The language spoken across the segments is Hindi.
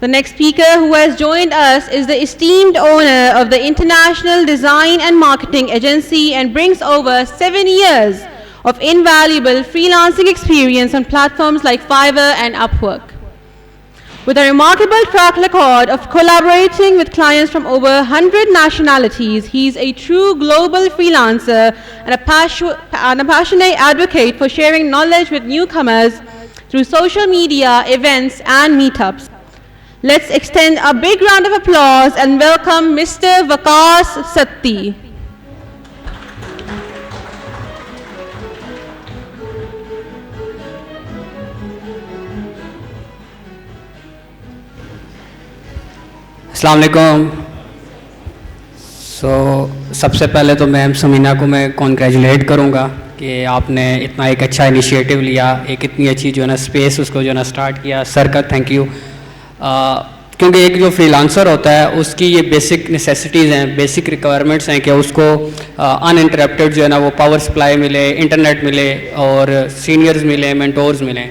The next speaker who has joined us is the esteemed owner of the International Design and Marketing Agency and brings over 7 years of invaluable freelancing experience on platforms like Fiverr and Upwork. With a remarkable track record of collaborating with clients from over 100 nationalities, he is a true global freelancer and a passionate advocate for sharing knowledge with newcomers through social media, events, and meetups. Let's extend a big round of applause and welcome Mr. Vikas Satti. अस्सलाम वालेकुम। सबसे पहले तो मैम समीना को मैं कॉन्ग्रेचुलेट करूँगा कि आपने इतना एक अच्छा इनिशिएटिव लिया, एक इतनी अच्छी जो है ना स्पेस उसको जो है ना स्टार्ट किया। सर का थैंक यू। क्योंकि एक जो फ्रीलांसर होता है उसकी ये बेसिक नेसेसिटीज़ हैं, बेसिक रिक्वायरमेंट्स हैं कि उसको अनइंटरप्टेड जो है ना वो पावर सप्लाई मिले, इंटरनेट मिले और सीनियर्स मिले, मेंटोर्स मिलें।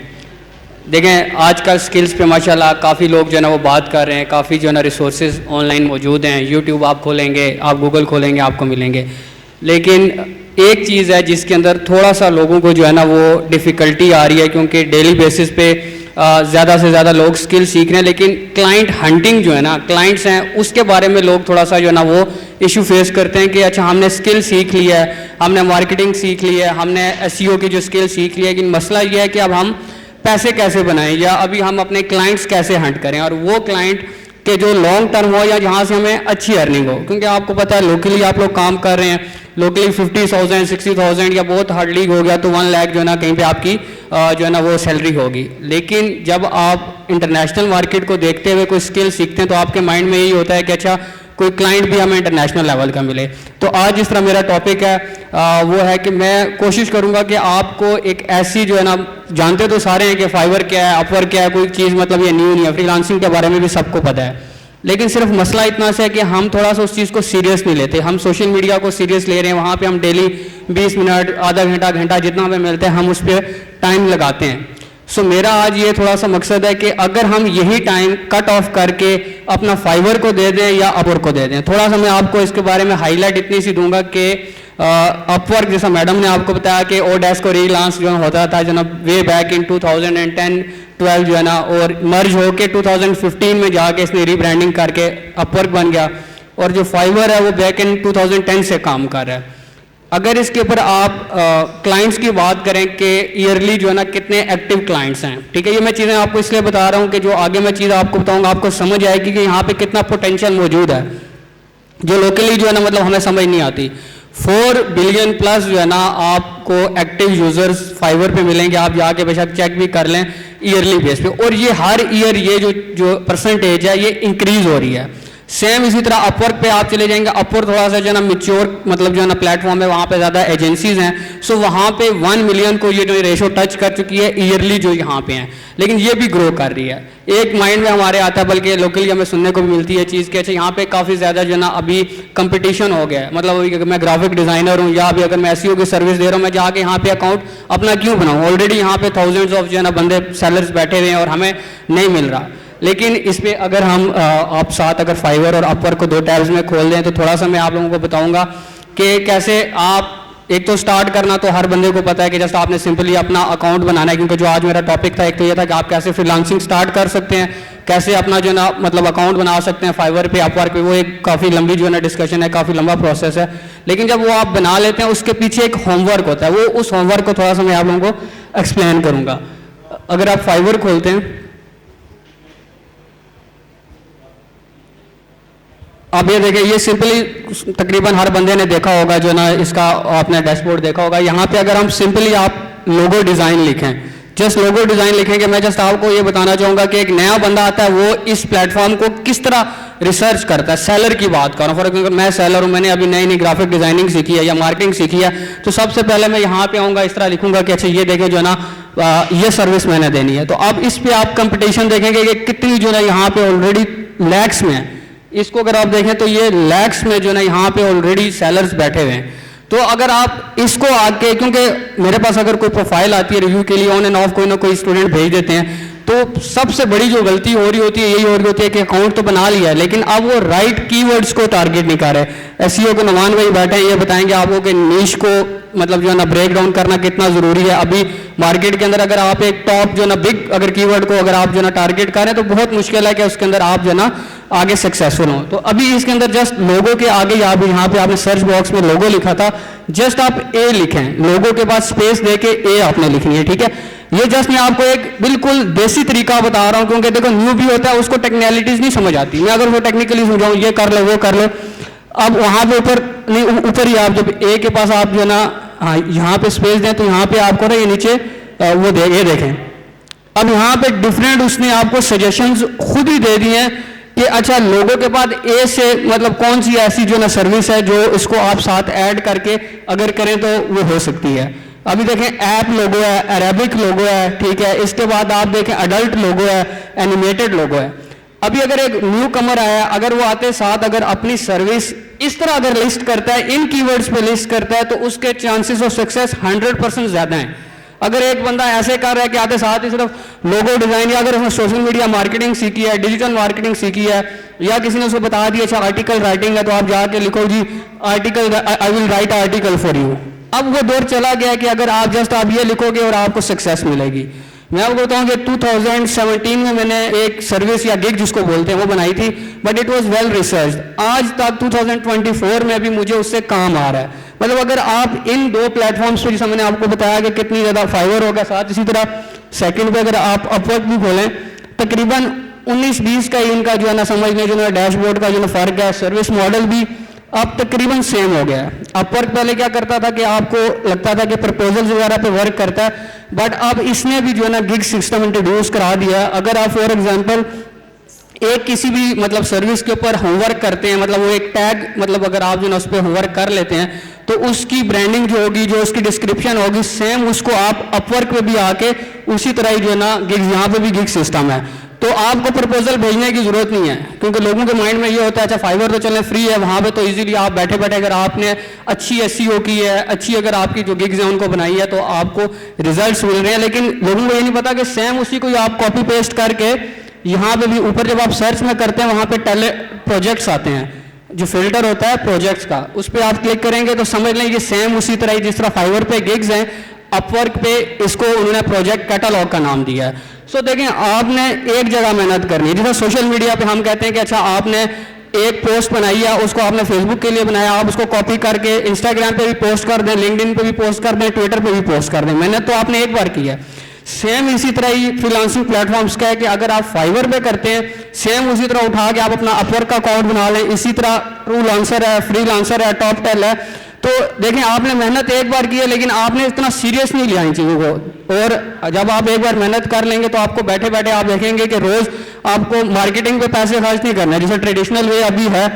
देखें आजकल स्किल्स पे माशाल्लाह काफ़ी लोग जो है ना वो बात कर रहे हैं, काफ़ी जो है ना रिसोर्सेज ऑनलाइन मौजूद हैं। यूट्यूब आप खोलेंगे, आप गूगल खोलेंगे, आपको मिलेंगे। लेकिन एक चीज़ है जिसके अंदर थोड़ा सा लोगों को जो है ना वो डिफ़िकल्टी आ रही है, क्योंकि डेली बेसिस पे ज़्यादा से ज़्यादा लोग स्किल सीख रहे हैं, लेकिन क्लाइंट हंटिंग जो है ना, क्लाइंट्स हैं उसके बारे में लोग थोड़ा सा जो है ना वो इशू फेस करते हैं कि अच्छा हमने स्किल सीख लिया है, हमने मार्केटिंग सीख ली है, हमने एसईओ की जो स्किल सीख ली है, लेकिन मसला ये है कि अब हम पैसे कैसे बनाएं या अभी हम अपने क्लाइंट्स कैसे हंट करें, और वो क्लाइंट के जो लॉन्ग टर्म हो या जहाँ से हमें अच्छी अर्निंग हो। क्योंकि आपको पता है लोकली आप लोग काम कर रहे हैं, लोकली 50,000 60,000 या बहुत हार्डली हो गया तो 1 लाख जो है ना कहीं पे आपकी जो है ना वो सैलरी होगी। लेकिन जब आप इंटरनेशनल मार्केट को देखते हुए कोई स्किल सीखते हैं तो आपके माइंड में यही होता है कि अच्छा कोई क्लाइंट भी हमें इंटरनेशनल लेवल का मिले। तो आज जिस तरह मेरा टॉपिक है वो है कि मैं कोशिश करूंगा कि आपको एक ऐसी जो है ना, जानते तो सारे हैं कि फाइवर क्या है, अपवर्क क्या है, कोई चीज़ मतलब ये न्यू नहीं है, फ्रीलांसिंग के बारे में भी सबको पता है। लेकिन सिर्फ मसला इतना सा है कि हम थोड़ा सा उस चीज़ को सीरियस नहीं लेते। हम सोशल मीडिया को सीरियस ले रहे हैं, वहाँ पे हम डेली 20 मिनट, आधा घंटा, घंटा जितना हमें मिलता है हम उस पर टाइम लगाते हैं। सो मेरा आज ये थोड़ा सा मकसद है कि अगर हम यही टाइम कट ऑफ करके अपना फाइवर को दे दें या अपवर्क को दे दें। थोड़ा सा मैं आपको इसके बारे में हाईलाइट इतनी सी दूंगा कि अपवर्क जैसा मैडम ने आपको बताया कि ओडेस्क और रीलांस जो होता था जो ना वे बैक इन 2010-12 जो है ना, और मर्ज होके 2015 में जाके इसने रीब्रांडिंग करके अपवर्क बन गया, और जो फाइवर है वो बैक इन 2010 से काम कर रहा है। अगर इसके ऊपर आप क्लाइंट्स की बात करें कि ईयरली जो है ना कितने एक्टिव क्लाइंट्स हैं, ठीक है, ये मैं चीज़ें आपको इसलिए बता रहा हूँ कि जो आगे मैं चीज़ आपको बताऊँगा आपको समझ आएगी कि यहाँ पे कितना पोटेंशियल मौजूद है, जो लोकली जो है ना मतलब हमें समझ नहीं आती। 4 बिलियन प्लस जो है ना आपको एक्टिव यूजर्स फाइवर पे मिलेंगे, आप जाके बेशक चेक भी कर लें ईयरली बेस पे, और ये हर ईयर ये जो परसेंटेज है ये इंक्रीज हो रही है। सेम इसी तरह अपवर्क पे आप चले जाएंगे, अपवर्क थोड़ा सा जो है ना मैच्योर मतलब जो है ना प्लेटफॉर्म है, वहाँ पे ज़्यादा एजेंसीज हैं। सो वहाँ पे 1 मिलियन को ये जो रेशो टच कर चुकी है ईयरली जो यहाँ पे हैं, लेकिन ये भी ग्रो कर रही है। एक माइंड में हमारे आता है, बल्कि लोकली हमें सुनने को भी मिलती है चीज़ कि अच्छा यहाँ पे काफ़ी ज़्यादा जो है ना अभी कंपटीशन हो गया है। मतलब अभी अगर मैं ग्राफिक डिज़ाइनर हूँ या अभी अगर मैं एसईओ की सर्विस दे रहा हूँ, मैं जाके यहाँ पे अकाउंट अपना क्यों बनाऊँ, ऑलरेडी यहाँ पे थाउजेंड्स ऑफ जो है ना बंदे सेलर्स बैठे हुए हैं और हमें नहीं मिल रहा। लेकिन इस पे अगर हम आप साथ अगर फाइवर और अपवर्क को 2 टैब्स में खोल दें तो थोड़ा सा मैं आप लोगों को बताऊंगा कि कैसे आप एक तो स्टार्ट करना तो हर बंदे को पता है कि जस्ट आपने सिंपली अपना अकाउंट बनाना है, क्योंकि जो आज मेरा टॉपिक था एक तो ये था कि आप कैसे फ्रीलांसिंग स्टार्ट कर सकते हैं, कैसे अपना जो ना मतलब अकाउंट बना सकते हैं फाइवर पे, अपवर्क पे। वो एक काफ़ी लंबी जो है ना डिस्कशन है, काफ़ी लंबा प्रोसेस है, लेकिन जब वो आप बना लेते हैं उसके पीछे एक होमवर्क होता है। वो उस होमवर्क को थोड़ा सा मैं आप लोगों को एक्सप्लेन करूँगा। अगर आप फाइवर खोलते हैं, अब ये देखें, ये सिंपली तकरीबन हर बंदे ने देखा होगा जो ना, इसका आपने डैशबोर्ड देखा होगा। यहाँ पे अगर हम सिंपली आप लोगो डिज़ाइन लिखें, जस्ट लोगो डिज़ाइन लिखेंगे, मैं जस्ट आपको ये बताना चाहूँगा कि एक नया बंदा आता है वो इस प्लेटफॉर्म को किस तरह रिसर्च करता है। सेलर की बात कर रहा हूँ, फॉर एग्जाम्पल मैं सेलर हूँ, मैंने अभी नई नई ग्राफिक डिज़ाइनिंग सीखी है या मार्केटिंग सीखी है, तो सबसे पहले मैं यहाँ पे आऊँगा, इस तरह लिखूँगा कि अच्छा ये देखें जो है ना ये सर्विस मैंने देनी है। तो अब इस पर आप कंपटीशन देखेंगे कि कितनी जो है यहाँ पे ऑलरेडी लैक्स में है। इसको अगर आप देखें तो ये लैक्स में जो ना यहाँ पे ऑलरेडी सेलर्स बैठे हुए हैं। तो अगर आप इसको आके, क्योंकि मेरे पास अगर कोई प्रोफाइल आती है रिव्यू के लिए, ऑन एंड ऑफ कोई ना कोई स्टूडेंट भेज देते हैं, तो सबसे बड़ी जो गलती हो रही होती है यही हो रही होती है कि अकाउंट तो बना लिया है लेकिन अब वो राइट कीवर्ड्स को टारगेट नहीं कर रहे। एसईओ को नुमान भाई बैठे हैं, ये बताएंगे आपको कि नीश को मतलब जो है ना ब्रेक डाउन करना कितना ज़रूरी है। अभी मार्केट के अंदर अगर आप एक टॉप जो है ना बिग अगर कीवर्ड को अगर आप जो है ना टारगेट करें तो बहुत मुश्किल है कि उसके अंदर आप जो है ना आगे सक्सेसफुल हो। तो अभी इसके अंदर जस्ट लोगों के आगे यहाँ पे आपने सर्च बॉक्स में लोगो लिखा था, जस्ट आप ए लिखें, लोगों के बाद स्पेस दे के ए आपने लिखनी है, ठीक है। ये जस्ट मैं आपको एक बिल्कुल देसी तरीका बता रहा हूँ क्योंकि देखो न्यू भी होता है उसको टेक्निकलिटीज नहीं समझ आती। मैं अगर वो टेक्निकली समझाऊँ ये कर लो वो कर लो, अब वहाँ पे ऊपर नहीं ऊपर ही आप जब ए के पास आप जो है ना हाँ यहाँ पे स्पेस दें तो यहाँ पे आपको ना ये नीचे वो ये देखें। अब यहाँ पे डिफरेंट उसने आपको सजेशंस खुद ही दे दिए हैं कि अच्छा लोगों के बाद ए से मतलब कौन सी ऐसी जो ना सर्विस है जो इसको आप साथ ऐड करके अगर करें तो वो हो सकती है। अभी देखें ऐप लोगो है, अरेबिक लोगो है, ठीक है। इसके बाद आप देखें अडल्ट लोगो है, एनिमेटेड लोगो है। अभी अगर एक न्यू कमर आया, अगर वो आते साथ अगर अपनी सर्विस इस तरह अगर लिस्ट करता है, इन कीवर्ड्स पे लिस्ट करता है तो उसके चांसेस ऑफ सक्सेस 100% ज्यादा हैं। अगर एक बंदा ऐसे कर रहा है कि आते साथ ही सिर्फ लोगो डिजाइन या अगर उसने सोशल मीडिया मार्केटिंग सीखी है, डिजिटल मार्केटिंग सीखी है या किसी ने उसको बता दिया अच्छा आर्टिकल राइटिंग है तो आप जाके लिखो जी article I will write article for you. अब वो दौर चला गया कि अगर आप जस्ट आप ये लिखोगे और आपको सक्सेस मिलेगी। मैं आपको बताऊं कि 2017 में मैंने एक सर्विस या गिग जिसको बोलते हैं वो बनाई थी, but it was well researched. आज तक 2024 में भी मुझे उससे काम आ रहा है। मतलब अगर आप इन दो प्लेटफॉर्म्स पे, जैसा मैंने आपको बताया कि कितनी ज़्यादा फाइवर होगा, साथ इसी तरह सेकंड पे अगर आप अपवर्क भी खोलें तकरीबन 19-20 का इनका जो है ना समझ लें जो ना डैशबोर्ड का जो ना फर्क है, सर्विस मॉडल भी अब तकरीबन सेम हो गया है। अपवर्क पहले क्या करता था कि आपको लगता था कि प्रपोजल्स वगैरह पे वर्क करता है, बट अब इसने भी जो है ना गिग सिस्टम इंट्रोड्यूस करा दिया है। अगर आप फॉर एग्जांपल एक किसी भी मतलब सर्विस के ऊपर होमवर्क करते हैं, मतलब वो एक टैग मतलब अगर आप जो ना उस पर होमवर्क कर लेते हैं तो उसकी ब्रांडिंग जो होगी, जो उसकी डिस्क्रिप्शन होगी, सेम उसको आप अपवर्क पे भी आके उसी तरह ही जो है ना गिग, यहाँ पे भी गिग सिस्टम है। तो आपको प्रपोजल भेजने की जरूरत नहीं है क्योंकि लोगों के माइंड में ये होता है अच्छा फाइवर तो चलने फ्री है, वहाँ पे तो इजीली आप बैठे बैठे अगर आपने अच्छी एसईओ की है, अच्छी अगर आपकी जो गिग्स हैं उनको बनाई है तो आपको रिजल्ट्स मिल रहे हैं। लेकिन लोगों को ये नहीं पता कि सेम उसी को आप कॉपी पेस्ट करके यहाँ पे भी ऊपर जब आप सर्च में करते हैं वहाँ पे प्रोजेक्ट्स आते हैं, जो फिल्टर होता है प्रोजेक्ट्स का, उस पर आप क्लिक करेंगे तो समझ लें कि सेम उसी तरह ही जिस तरह फाइवर पे गिग्स हैं, अपवर्क पे इसको उन्होंने प्रोजेक्ट कैटलॉग का नाम दिया है। सो देखें आपने एक जगह मेहनत करनी है। जैसे सोशल मीडिया पे हम कहते हैं कि अच्छा आपने एक पोस्ट बनाई है, उसको आपने फेसबुक के लिए बनाया, आप उसको कॉपी करके इंस्टाग्राम पे भी पोस्ट कर दें, लिंक्डइन पे भी पोस्ट कर दें, ट्विटर पे भी पोस्ट कर दें। मेहनत तो आपने एक बार की है। सेम इसी तरह ही फ्रीलांसिंग प्लेटफॉर्म्स का है कि अगर आप फाइवर पे करते हैं, सेम उसी तरह उठा के आप अपना अपवर्क का अकाउंट बना लें। इसी तरह ट्रू लांसर है, फ्री लांसर है, टॉप टेल है। तो देखें आपने मेहनत एक बार की है लेकिन आपने इतना सीरियस नहीं लिया इन चीज़ों को, और जब आप एक बार मेहनत कर लेंगे तो आपको बैठे बैठे आप देखेंगे कि रोज़ आपको मार्केटिंग पे पैसे खर्च नहीं करना है। जैसे ट्रेडिशनल वे अभी है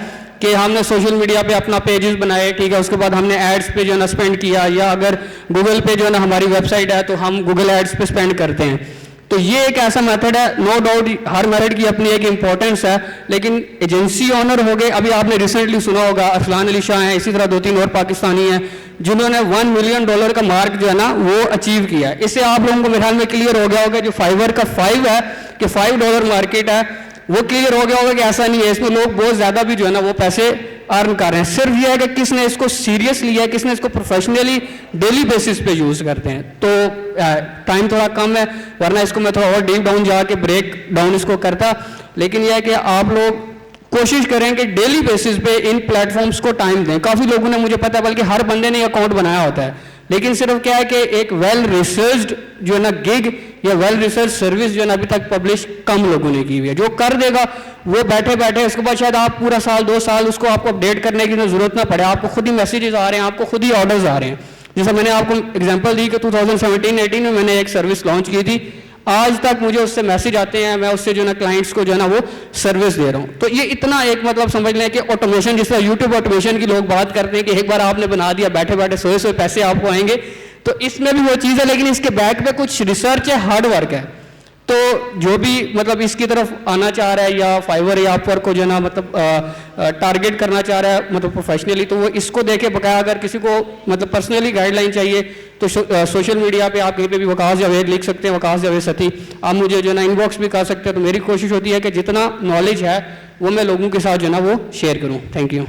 कि हमने सोशल मीडिया पे अपना पेजेस बनाए, ठीक है, उसके बाद हमने एड्स पे जो है ना स्पेंड किया, या अगर गूगल पे जो है ना हमारी वेबसाइट है तो हम गूगल एड्स पे स्पेंड करते हैं। तो ये एक ऐसा मेथड है, नो डाउट हर मेथड की अपनी एक इंपॉर्टेंस है, लेकिन एजेंसी ओनर हो गए, अभी आपने रिसेंटली सुना होगा अरसलान अली शाह हैं, इसी तरह 2-3 और पाकिस्तानी हैं जिन्होंने $1 मिलियन का मार्क जो है ना वो अचीव किया है। इससे आप लोगों को मेरे ख्याल में क्लियर हो गया होगा जो फाइवर का 5 है कि $5 मार्केट है, वो क्लियर हो गया होगा कि ऐसा नहीं है, इसमें लोग बहुत ज़्यादा भी जो है ना वो पैसे अर्न कर रहे हैं। सिर्फ ये है कि किसने इसको सीरियस लिया है, किसने इसको प्रोफेशनली डेली बेसिस पे यूज़ करते हैं। तो टाइम थोड़ा कम है, वरना इसको मैं थोड़ा और डीप डाउन जाके ब्रेक डाउन इसको करता, लेकिन यह है कि आप लोग कोशिश करें कि डेली बेसिस पे इन प्लेटफॉर्म्स को टाइम दें। काफ़ी लोगों ने, मुझे पता है, बल्कि हर बंदे ने अकाउंट बनाया होता है, लेकिन सिर्फ क्या है कि एक वेल रिसर्च्ड जो है ना गिग या वेल रिसर्च सर्विस जो है ना अभी तक पब्लिश कम लोगों ने की हुई है। जो कर देगा वो बैठे बैठे, उसके बाद शायद आप पूरा साल 2 साल उसको आपको अपडेट करने की जरूरत ना पड़े, आपको खुद ही मैसेजेस आ रहे हैं, आपको खुद ही ऑर्डर्स आ रहे हैं। जैसा मैंने आपको एग्जांपल दी कि 2017-18 में मैंने एक सर्विस लॉन्च की थी, आज तक मुझे उससे मैसेज आते हैं, मैं उससे जो ना क्लाइंट्स को जो है ना वो सर्विस दे रहा हूँ। तो ये इतना एक मतलब समझ लें कि ऑटोमेशन, जिस तरह यूट्यूब ऑटोमेशन की लोग बात करते हैं कि एक बार आपने बना दिया, बैठे बैठे 100 पैसे आपको आएंगे, तो इसमें भी वो चीज़ है, लेकिन इसके बैक पे कुछ रिसर्च है, हार्ड वर्क है। तो जो भी मतलब इसकी तरफ आना चाह रहा है या फाइवर या अपवर्क को जो है ना मतलब टारगेट करना चाह रहा है मतलब प्रोफेशनली, तो वो इसको देखे बकाया अगर किसी को मतलब पर्सनली गाइडलाइन चाहिए तो सोशल मीडिया पे आप कहीं पे भी वकास जावेद लिख सकते हैं, वकास जावेद सती, आप मुझे जो है ना इनबॉक्स भी कर सकते हैं। तो मेरी कोशिश होती है कि जितना नॉलेज है वो मैं लोगों के साथ जो है ना वो शेयर करूँ। Thank you.